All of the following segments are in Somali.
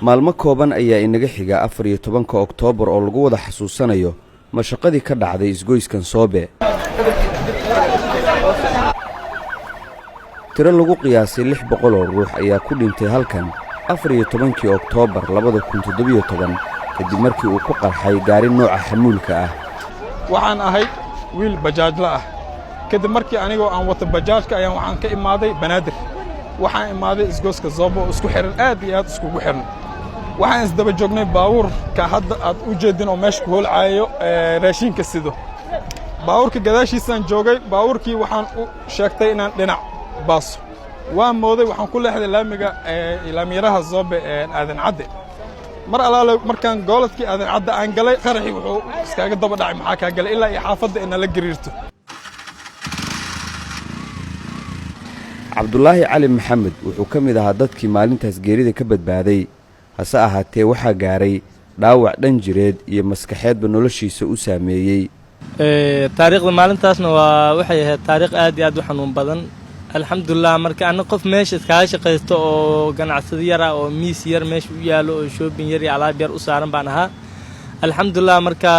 maalmo kooban ayaa inaga xiga 14 Oktoobar oo lagu wada xasuusanayo mashaqadii ka dhacday isgoyskan Soobe. tiro lagu qiyaasay 600 oo ruux ayaa ku dhintay halkan 14 Oktoobar 2017 kadib markii uu ku qarxay gaari nooca xamuulka ah. waxaan ahay wiil bajaajla ah kadib markii anigoo aan wata bajaajka ayaan waxaan ka imaaday Banaadir waxaan imaaday isgooska Soobe oo isku xiran aad iyo aad isku xiran waxaan isdaba joognay baabuurka hadda aad u jeedin oo meesha ku holcaayo raashinka sido baabuurka gadaashiisaan joogay baabuurkii waxaan u sheegtay inaan dhinac baaso waan mooday waxaan ku leexday laamiyaraha Soobe aadan cadde mar alaale markaan gooladkii aadan cadde aan galay qaraxi wuxuu iskaga daba dhacay maxaa ka galay ilaa xaafadda in la gariirto. Cabdullaahi Cali Maxamed wuxuu ka mid ahaa dadkii maalintaas geerida ka badbaaday hase ahaatee waxaa gaaray dhaawac dhan jireed iyo maskaxeedba noloshiisa u saameeyay. taariikhda maalintaasna waxay ahayd taariikh aad iyo aad u xanuun badan. alxamdulillah marka ana qof meesha iskaga shaqeysto oo ganacsado yar ah oo miis yar meesha u yaalo oo shopping yar iyo alaab yar u saaran baan ahaa. alxamdulillah marka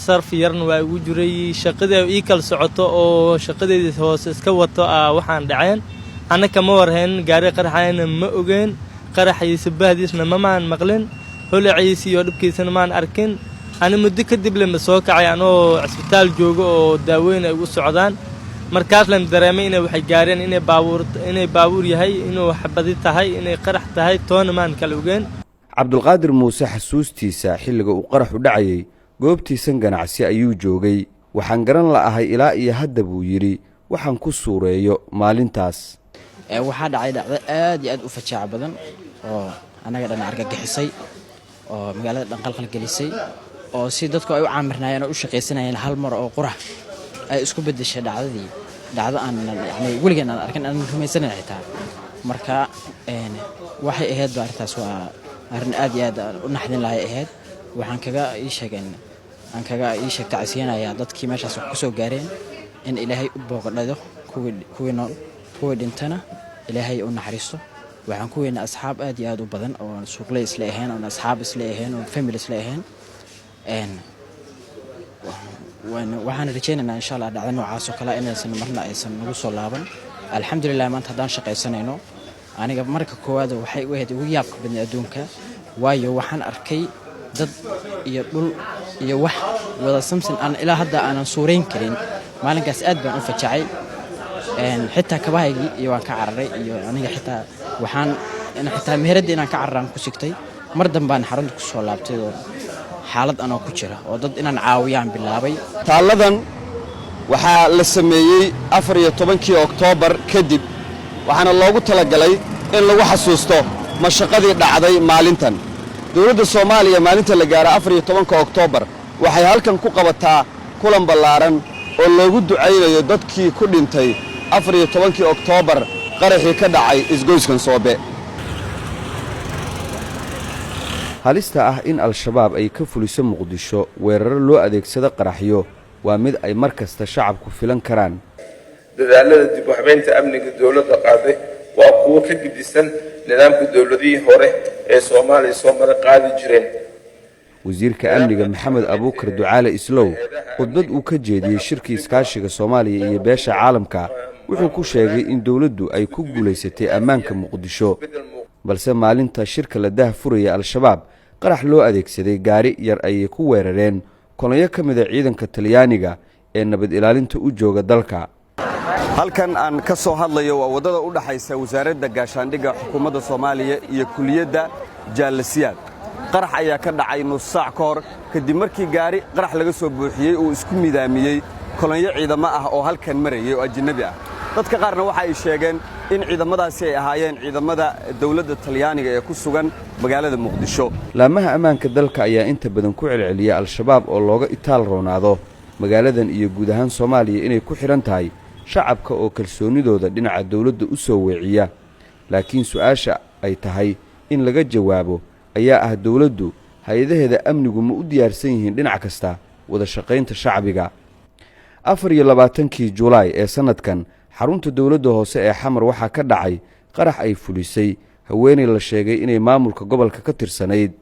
sarf yarna waa ugu jiray shaqadii ay kala socoto oo shaqadeedii hoos iska wato waxaan dhaceen anaka ma warhayn gaari qarxayna ma ogeen qaraxiisa bahdiisna ma maqlin holaciisa iyo dhibkiisana ma arkin ana muddo kadib lama soo kacay anoo isbitaal joogo oo daaweyn ay ugu socdaan markaas la dareemay inay waxay gaareen inay baabuur yahay inuu xabadi tahay inay qarax tahay toona maan kala ogeen. Cabdulqaadir Muuse xasuustiisa xilliga uu qarax u dhacay goobtiisan ganacsi ayuu joogay waxaan garan la'ahay ilaa iyo hadda buu yiri waxaan ku suureeyo maalintaas. waxaa dhacay dhacdo aad iyo aad u fajaac badan oo anaga dhan argagixisay oo magaalada dhan qalqal gelisay oo si dadku ay u caamirnaayeen oo u shaqeysanayeen hal mar oo qurax ay isku bedeshay dhacdo aan yani weligeed aan arkin aan rumaysanayn xitaa marka waxay ahayd baartaas waa arrin aad iyo aad u naxdin lahay ahayd waxaan kaga ii sheegtay casiinayaa dadkii meeshaas ku soo gaareen in ilaahay u booqdhado kuwii nool kuwii dhintana ilaahay u naxariisto waxaan ku weynaa asxaab aad iyo aad u badan oo suuqley isla ahayn oo asxaab isla ahayn oo family isla ahayn waxaan rajaynaynaa insha Allah dhacdo noocaas oo kale inaysan marna aysan nagu soo laaban. alxamdulillah maanta haddaan shaqaysanayno aniga marka koowaad waxay u ahayd ugu yaabka badan adduunka waayo waxaan arkay dad iyo dhul iyo wax wada samsin aan ilaa hadda aanan suurayn karin maalinkaas aad baan u fajacay xitaa kabahaygii iyo waan ka cararay iyo aniga xitaa meheradii inaan ka cararaan ku sigtay mar dambaan xarunta ku soo laabtay oo xaalad anoo ku jira oo dad inaan caawiyaan bilaabay. Taaladan waxaa la sameeyay 14 Oktoobar kadib waxaana loogu talagalay in lagu xasuusto mashaqadii dhacday maalintan. dawladda Soomaaliya maalinta la gaaro 14 Oktoobar waxay halkan ku qabataa kulan ballaaran oo loogu duceynayo dadkii ku dhintay 14 Oktoobar qaraxii ka dhacay isgoyskan Soobe. halista ah in al-shabaab ay ka fuliso Muqdisho weerar loo adeegsado qaraxyo waa mid ay markasta shacabku filan karaan. dadaalada dib u habeynta amniga dawladda qaaday waa kuwo ka gedisan nidaamka dawladihii hore ee Soomaaliya soo mara qaadi jireen. wasiirka amniga Maxamed Abuukar Ducaale Islow khudbad uu ka jeediyay shirkii iskaashiga Soomaaliya iyo beesha caalamka wuxuu ku sheegay in dawladdu ay ku guuleysatay ammaanka Muqdisho balse maalinta shirka la daahfuraya al-shabaab qarax loo adeegsaday gaari yar ay ku weerareen kolonyo ka mid ah ciidanka Talyaaniga ee nabad ilaalinta u jooga dalka. halkan aan ka soo hadlayo waa wadada u dhaxaysa wasaaradda gaashaandhigga xukuumadda Soomaaliya iyo kuliyadda Jaalasiyaad. qarax ayaa ka dhacay nus saac ka hor kadib markii gaari qarax laga soo buuxiyay oo isku midaamiyay kolonyo ciidamo ah oo halkan marayay oo ajnabi ah. dadka qaarna waxa ay sheegeen in ciidamadaasi ay ahaayeen ciidamada dawladda Talyaaniga ee ku sugan magaalada Muqdisho. laamaha ammaanka dalka ayaa inta badan ku celceliya al-shabaab oo looga itaal roonaado magaaladan iyo guud ahaan Soomaaliya inay ku xiran tahay shacabka oo kalsoonidooda dhinaca dawladda u soo weeciya. laakiin su'aasha ay tahay in laga jawaabo ayaa ah dawladdu hay'adaheeda amnigu ma u diyaarsan yihiin dhinac kasta wada shaqaynta shacbiga. 24 Juulaay ee sanadkan xarunta dawladda hoose ee Xamar waxaa ka dhacay qarax ay fulisay haweeney la sheegay inay maamulka gobolka ka tirsanayd.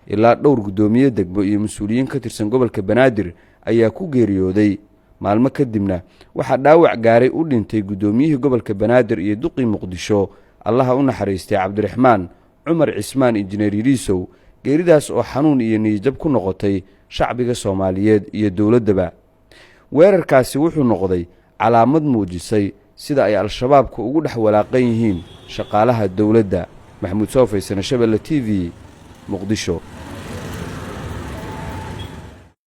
ilaa dhowr guddoomiye degmo iyo mas-uuliyiin ka tirsan gobolka banaadir ayaa ku geeriyooday. maalmo kadibna waxaa dhaawac gaaray u dhintay guddoomiyihii gobolka banaadir iyo duqii muqdisho allaha u naxariistay cabdiraxmaan cumar cismaan injineer yariisow. geeridaas oo xanuun iyo niyijab ku noqotay shacbiga soomaaliyeed iyo dowladdaba. weerarkaasi wuxuu noqday calaamad muujisay sida ay al-shabaabku ugu dhex walaaqan yihiin shaqaalaha dowladda. maxamuud soo faysane Shabeelle TV, muqdisho.